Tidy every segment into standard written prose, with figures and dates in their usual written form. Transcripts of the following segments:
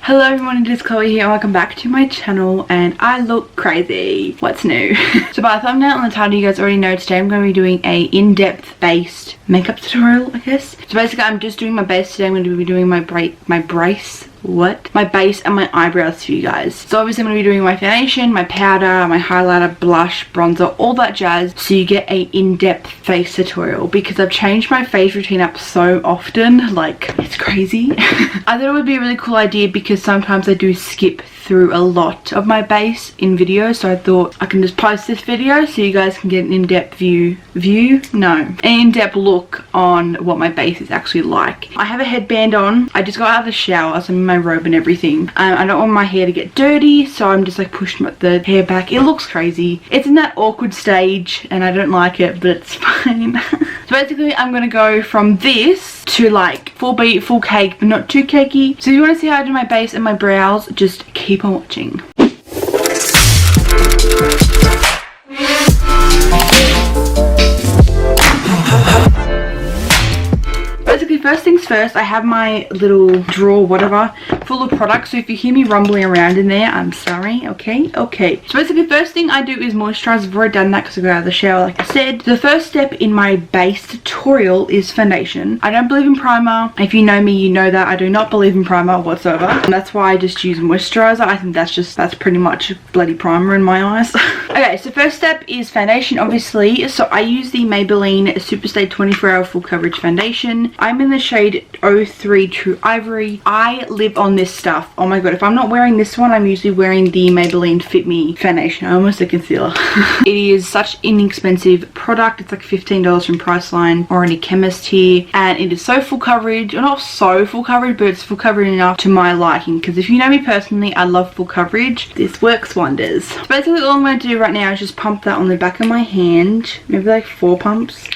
Hello everyone, it is Chloe here. Welcome back to my channel and I look crazy. What's new? So by the thumbnail and the title you guys already know, today I'm going to be doing a in-depth based makeup tutorial, I guess. So basically I'm just doing my base today. I'm going to be doing my base and my eyebrows for you guys. So obviously I'm going to be doing my foundation, my powder, my highlighter, blush, bronzer, all that jazz, so you get a in-depth face tutorial, because I've changed my face routine up so often, like it's crazy. I thought it would be a really cool idea because sometimes I do skip through a lot of my base in videos, so I thought I can just post this video so you guys can get an in-depth an in-depth look on what my base is actually like. I have a headband on. I just got out of the shower, so I'm in my robe and everything. I don't want my hair to get dirty, so I'm just like pushing the hair back. It looks crazy. It's in that awkward stage and I don't like it, but it's fine. So basically I'm gonna go from this to like full beat, full cake, but not too cakey. So if you want to see how I do my base and my brows, just keep on watching. Basically, first things first, I have my little drawer, whatever, full of products. So if you hear me rumbling around in there, I'm sorry, okay? Okay. So basically, first thing I do is moisturize. I've already done that because I got out of the shower, like I said. The first step in my base tutorial is foundation. I don't believe in primer. If you know me, you know that I do not believe in primer whatsoever. And that's why I just use moisturizer. I think that's pretty much bloody primer in my eyes. Okay, so first step is foundation, obviously. So I use the Maybelline Superstay 24 Hour Full Coverage Foundation. I'm in the shade 03 True Ivory. I live on this stuff. Oh my god, if I'm not wearing this one, I'm usually wearing the Maybelline Fit Me foundation. I almost said concealer. It is such inexpensive product. It's like $15 from Priceline or any chemist here. And it is so full coverage. Well, not so full coverage, but it's full coverage enough to my liking. Because if you know me personally, I love full coverage. This works wonders. So basically all I'm going to do right now is just pump that on the back of my hand. Maybe like 4 pumps.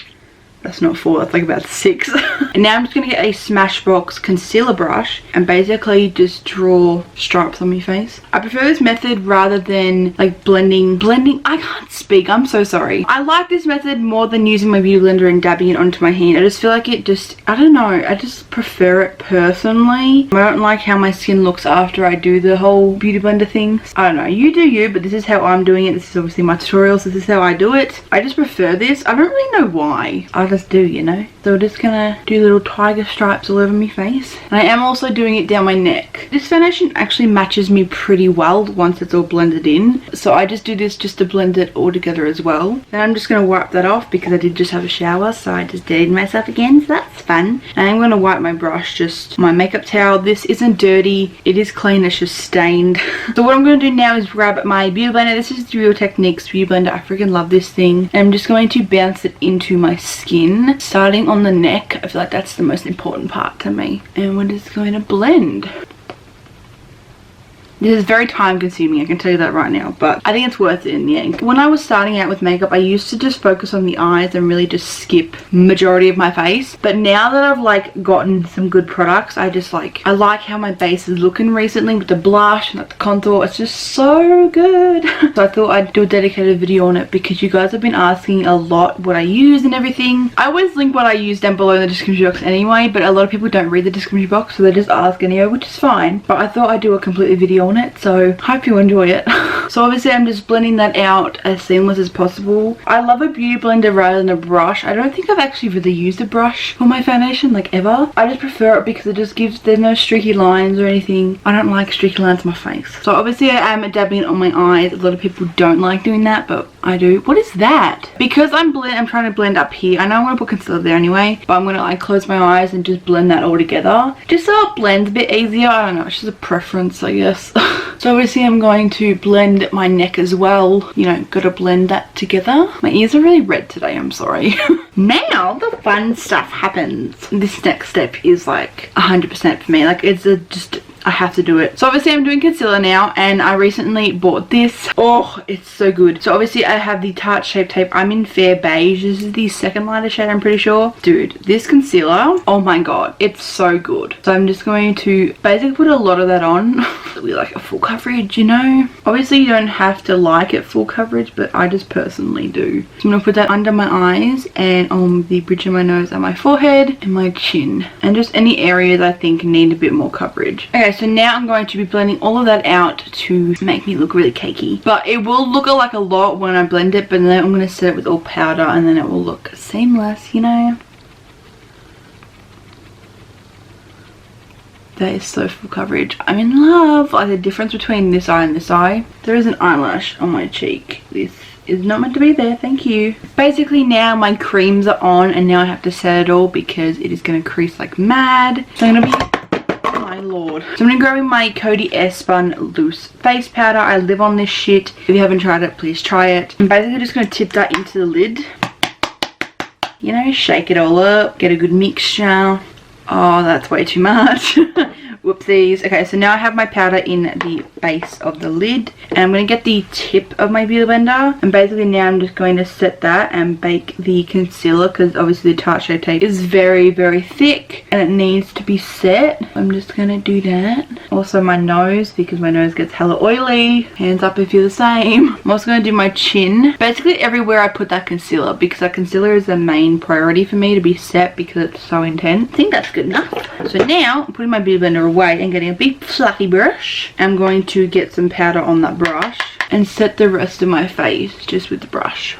That's not 4, that's like about 6. And now I'm just going to get a Smashbox concealer brush and basically just draw stripes on my face. I prefer this method rather than like blending. I can't speak, I'm so sorry. I like this method more than using my beauty blender and dabbing it onto my hand. I just feel like it just, I don't know, I just prefer it personally. I don't like how my skin looks after I do the whole beauty blender thing. I don't know, you do you, but this is how I'm doing it. This is obviously my tutorial, so this is how I do it. I just prefer this. I don't really know why. I just do, you know. So we're just gonna do little tiger stripes all over my face. And I am also doing it down my neck. This foundation actually matches me pretty well once it's all blended in. So I just do this just to blend it all together as well. Then I'm just gonna wipe that off because I did just have a shower, so I just dirtied myself again, so that's fun. And I'm gonna wipe my brush, just my makeup towel. This isn't dirty, it is clean, it's just stained. So what I'm gonna do now is grab my beauty blender. This is the Real Techniques beauty blender. I freaking love this thing. And I'm just going to bounce it into my skin, starting on the neck. I feel like that's the most important part to me. And we're just going to blend. This is very time consuming, I can tell you that right now, but I think it's worth it in the end. When I was starting out with makeup, I used to just focus on the eyes and really just skip majority of my face. But now that I've like gotten some good products, I like how my base is looking recently with the blush and like the contour. It's just so good. So I thought I'd do a dedicated video on it because you guys have been asking a lot what I use and everything. I always link what I use down below in the description box anyway, but a lot of people don't read the description box, so they just ask anyway, which is fine. But I thought I'd do a completely video on it, so hope you enjoy it. So obviously I'm just blending that out as seamless as possible. I love a beauty blender rather than a brush. I don't think I've actually really used a brush for my foundation, like ever. I just prefer it because it just gives, there's no streaky lines or anything. I don't like streaky lines on my face. So obviously I am dabbing it on my eyes. A lot of people don't like doing that, but I do. What is that? Because I'm trying to blend up here. I know I'm going to put concealer there anyway, but I'm going to like close my eyes and just blend that all together. Just so it blends a bit easier. I don't know, it's just a preference, I guess. So obviously I'm going to blend my neck as well. You know, gotta blend that together. My ears are really red today, I'm sorry. Now the fun stuff happens. This next step is like 100% for me. Like it's just I have to do it. So obviously I'm doing concealer now, and I recently bought this. Oh, it's so good. So obviously I have the Tarte Shape Tape. I'm in Fair Beige. This is the second lighter shade, I'm pretty sure. Dude, this concealer, oh my god, it's so good. So I'm just going to basically put a lot of that on. really like a full coverage, you know. Obviously you don't have to like it full coverage, but I just personally do. So I'm gonna put that under my eyes and on the bridge of my nose and my forehead and my chin, and just any areas I think need a bit more coverage. Okay, so now I'm going to be blending all of that out to make me look really cakey, but it will look like a lot when I blend it, but then I'm going to set it with all powder and then it will look seamless, you know. That is so full coverage. I'm in love. Like the difference between this eye and this eye. There is an eyelash on my cheek. This is not meant to be there, thank you. Basically now my creams are on and now I have to set it all because it is going to crease like mad. So I'm going to be, oh my lord. So I'm going to grab my Coty Airspun loose face powder. I live on this shit. If you haven't tried it, please try it. I'm basically just going to tip that into the lid. You know, shake it all up, get a good mixture. Oh, that's way too much. Whoopsies. Okay, so now I have my powder in the base of the lid, and I'm going to get the tip of my beauty blender, and basically now I'm just going to set that and bake the concealer, because obviously the Tarte Shape Tape is very, very thick and it needs to be set. I'm just going to do that. Also my nose, because my nose gets hella oily. Hands up if you're the same. I'm also going to do my chin. Basically everywhere I put that concealer, because that concealer is the main priority for me to be set because it's so intense. I think that's good enough. So now I'm putting my beauty blender away and getting a big fluffy brush. I'm going to get some powder on that brush and set the rest of my face just with the brush.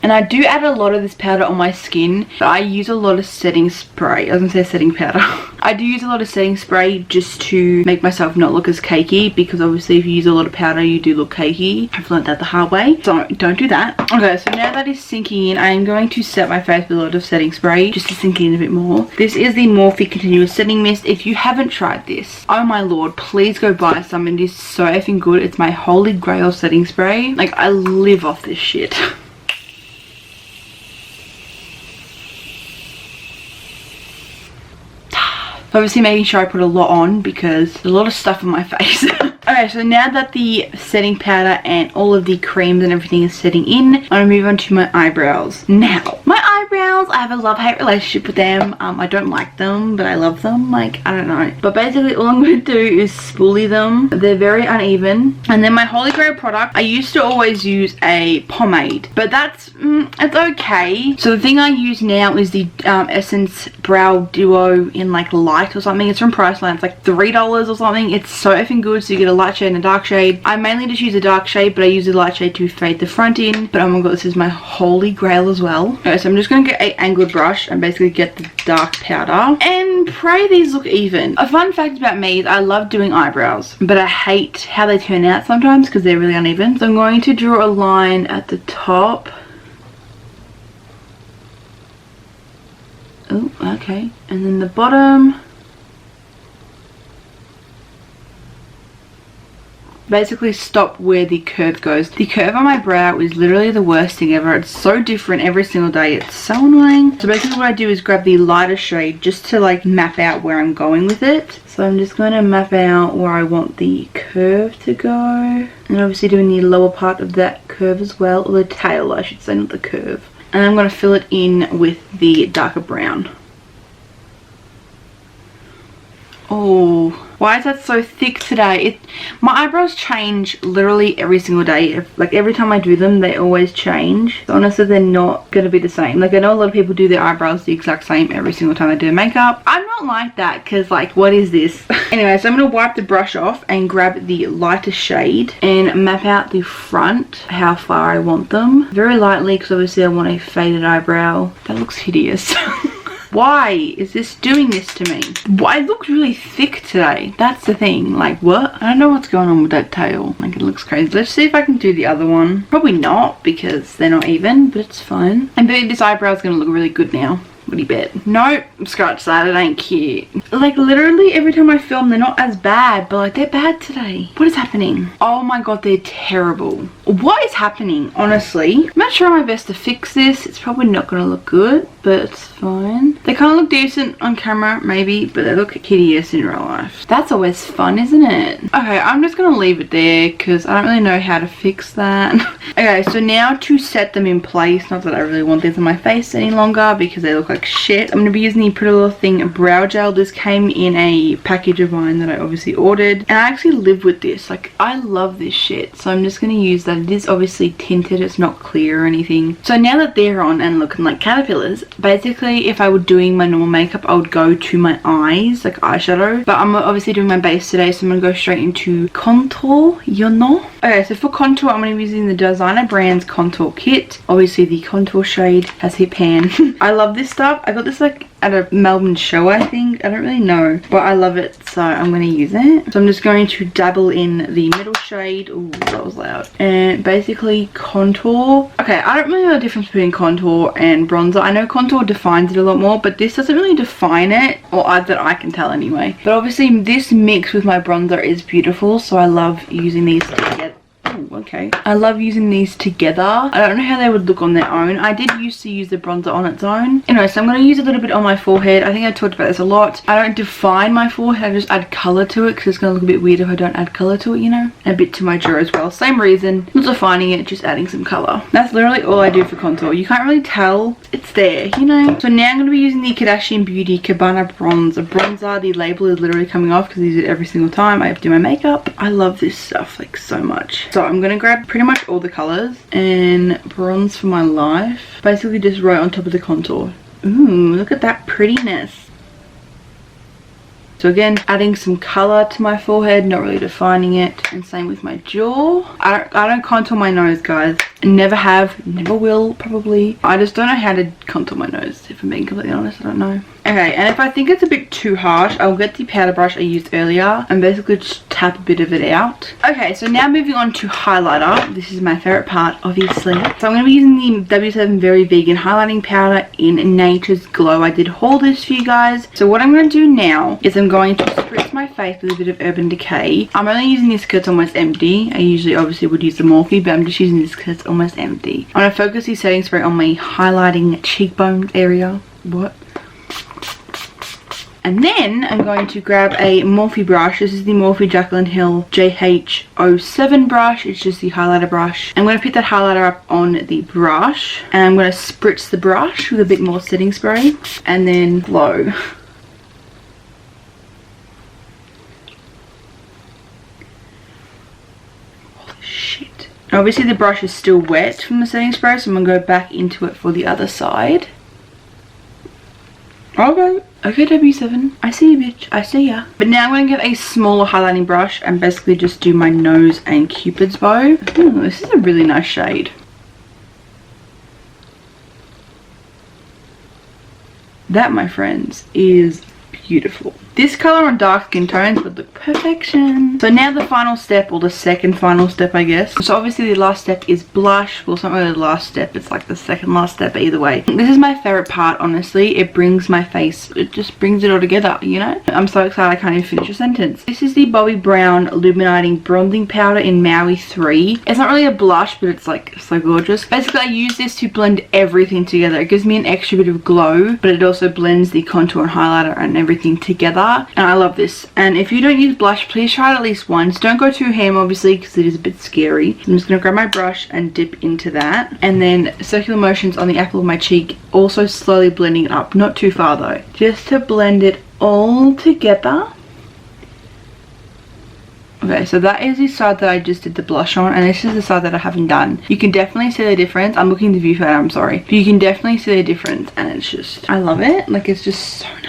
And I do add a lot of this powder on my skin, but I use a lot of setting spray. I was gonna say setting powder. I do use a lot of setting spray just to make myself not look as cakey, because obviously if you use a lot of powder you do look cakey. I've learned that the hard way, so don't do that. Okay, so now that is sinking in, I am going to set my face with a lot of setting spray just to sink in a bit more. This is the Morphe Continuous Setting Mist. If you haven't tried this, oh my lord, please go buy some. It is so effing good. It's my holy grail setting spray. Like, I live off this shit. Obviously making sure I put a lot on because there's a lot of stuff on my face. Okay, so now that the setting powder and all of the creams and everything is setting in, I'm going to move on to my eyebrows. Now, my eyebrows, I have a love-hate relationship with them. I don't like them, but I love them. Like, I don't know. But basically all I'm going to do is spoolie them. They're very uneven. And then my Holy Grail product, I used to always use a pomade, but that's, it's okay. So the thing I use now is the Essence Brow Duo in like light or something. It's from Priceline. It's like $3 or something. It's so effing good. So you get a light shade and a dark shade. I mainly just use a dark shade, but I use a light shade to fade the front in. But oh my god, this is my holy grail as well. Okay, so I'm just going to get an angled brush and basically get the dark powder and pray these look even. A fun fact about me is I love doing eyebrows, but I hate how they turn out sometimes because they're really uneven. So I'm going to draw a line at the top. Oh, okay. And then the bottom. Basically stop where the curve goes. The curve on my brow is literally the worst thing ever. It's so different every single day. It's so annoying. So basically what I do is grab the lighter shade just to like map out where I'm going with it. So I'm just going to map out where I want the curve to go. And obviously doing the lower part of that curve as well. Or the tail, I should say, not the curve. And I'm going to fill it in with the darker brown. Oh, why is that so thick today? My eyebrows change literally every single day. Like every time I do them, they always change. So honestly, they're not going to be the same. Like I know a lot of people do their eyebrows the exact same every single time they do makeup. I'm not like that because like, what is this? Anyway, so I'm going to wipe the brush off and grab the lighter shade and map out the front, how far I want them. Very lightly because obviously I want a faded eyebrow. That looks hideous. Why is this doing this to me? Why it looks really thick today? That's the thing. Like what? I don't know what's going on with that tail. Like it looks crazy. Let's see if I can do the other one. Probably not because they're not even, but it's fine. I bet this eyebrow is going to look really good now. What do you bet? Nope, scratch that, it ain't cute. Like literally every time I film they're not as bad, but like they're bad today. What is happening? Oh my god, they're terrible. What is happening? Honestly, I'm not trying my best to fix this. It's probably not gonna look good, but it's fine. They kind of look decent on camera maybe, but they look hideous in real life. That's always fun, isn't it? Okay, I'm just gonna leave it there because I don't really know how to fix that. Okay, so now to set them in place, not that I really want these on my face any longer because they look like like shit. I'm going to be using the Pretty Little Thing brow gel. This came in a package of mine that I obviously ordered. And I actually live with this. Like, I love this shit. So I'm just going to use that. It is obviously tinted. It's not clear or anything. So now that they're on and looking like caterpillars, basically if I were doing my normal makeup, I would go to my eyes, like eyeshadow. But I'm obviously doing my base today, so I'm going to go straight into contour, you know. Okay, so for contour, I'm going to be using the Designer Brands Contour Kit. Obviously the contour shade has hit pan. I love this stuff. I got this like at a Melbourne show, I think. I don't really know, but I love it, so I'm going to use it. So I'm just going to dabble in the middle shade. Ooh, that was loud. And basically contour. Okay, I don't really know the difference between contour and bronzer. I know contour defines it a lot more, but this doesn't really define it, or that I can tell anyway. But obviously this mix with my bronzer is beautiful, so I love using these together. Ooh, okay. I love using these together. I don't know how they would look on their own. I did used to use the bronzer on its own. Anyway, so I'm going to use a little bit on my forehead. I think I talked about this a lot. I don't define my forehead. I just add colour to it because it's going to look a bit weird if I don't add colour to it, you know. And a bit to my jaw as well. Same reason. Not defining it, just adding some colour. That's literally all I do for contour. You can't really tell. It's there, you know. So now I'm going to be using the Kardashian Beauty Cabana Bronzer. The label is literally coming off because I use it every single time I have to do my makeup. I love this stuff like so much. So I'm going to grab pretty much all the colours and bronze for my life. Basically just right on top of the contour. Ooh, look at that prettiness. So again, adding some colour to my forehead, not really defining it. And same with my jaw. I don't contour my nose, guys. Never have, never will, probably. I just don't know how to contour my nose, if I'm being completely honest. I don't know. Okay, and if I think it's a bit too harsh, I'll get the powder brush I used earlier and basically just tap a bit of it out. Okay, so now moving on to highlighter. This is my favourite part, obviously. So I'm going to be using the W7 Very Vegan Highlighting Powder in Nature's Glow. I did haul this for you guys. So what I'm going to do now is I'm going to spritz my face with a bit of Urban Decay. I'm only using this because it's almost empty. I usually obviously would use the Morphe, but I'm just using this because it's almost empty. I'm going to focus these setting spray on my highlighting cheekbone area. What? And then I'm going to grab a Morphe brush. This is the Morphe Jaclyn Hill JH07 brush. It's just the highlighter brush. I'm going to pick that highlighter up on the brush. And I'm going to spritz the brush with a bit more setting spray. And then blow. Holy shit. Obviously the brush is still wet from the setting spray, so I'm going to go back into it for the other side. Okay. Okay, W7. I see you, bitch. I see ya. But now I'm going to get a smaller highlighting brush and basically just do my nose and Cupid's bow. Ooh, this is a really nice shade. That, my friends, is beautiful. This colour on dark skin tones would look perfection. So now the final step, or the second final step, I guess. So obviously the last step is blush. Well, it's not really the last step, it's like the second last step, but either way. This is my favourite part, honestly. It brings my face, it just brings it all together, you know? I'm so excited I can't even finish a sentence. This is the Bobbi Brown Illuminating Bronzing Powder in Maui 3. It's not really a blush, but it's like so gorgeous. Basically, I use this to blend everything together. It gives me an extra bit of glow, but it also blends the contour and highlighter and everything together. And I love this. And if you don't use blush, please try it at least once. Don't go too ham, obviously, because it is a bit scary. I'm just going to grab my brush and dip into that. And then circular motions on the apple of my cheek. Also slowly blending it up. Not too far though. Just to blend it all together. Okay, so that is the side that I just did the blush on, and this is the side that I haven't done. You can definitely see the difference. I'm looking at the viewfinder, I'm sorry. But you can definitely see the difference, and it's just, I love it. Like, it's just so nice.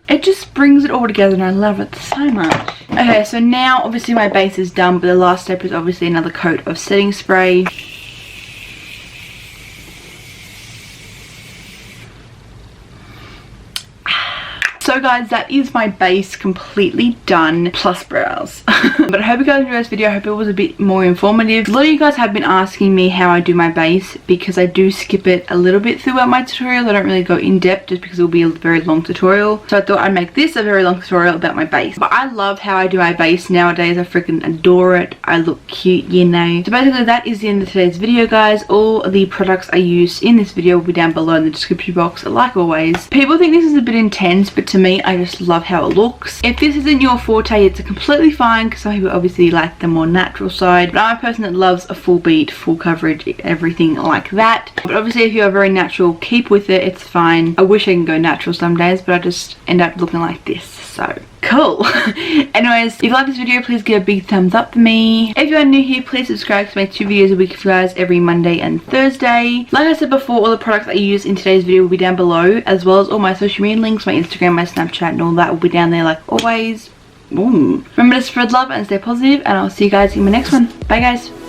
It just brings it all together and I love it so much. Okay, so now obviously my base is done, but the last step is obviously another coat of setting spray. So guys, that is my base completely done, plus brows. But I hope you guys enjoyed this video. I hope it was a bit more informative. A lot of you guys have been asking me how I do my base, because I do skip it a little bit throughout my tutorial. I don't really go in depth just because it will be a very long tutorial. So I thought I'd make this a very long tutorial about my base. But I love how I do my base nowadays. I freaking adore it. I look cute, you know. So basically that is the end of today's video, guys. All the products I used in this video will be down below in the description box, like always. People think this is a bit intense, but to me me, I just love how it looks. If this isn't your forte, it's completely fine, because some people obviously like the more natural side, but I'm a person that loves a full beat, full coverage, everything like that. But obviously if you're very natural, keep with it, it's fine. I wish I can go natural some days, but I just end up looking like this, so cool. Anyways, if you like this video, please give a big thumbs up for me. If you are new here, please subscribe to make 2 videos a week for you guys every Monday and Thursday. Like I said before, all the products I use in today's video will be down below, as well as all my social media links, my Instagram, my Snapchat, and all that will be down there like always. Ooh. Remember to spread love and stay positive, and I'll see you guys in my next one. Bye guys.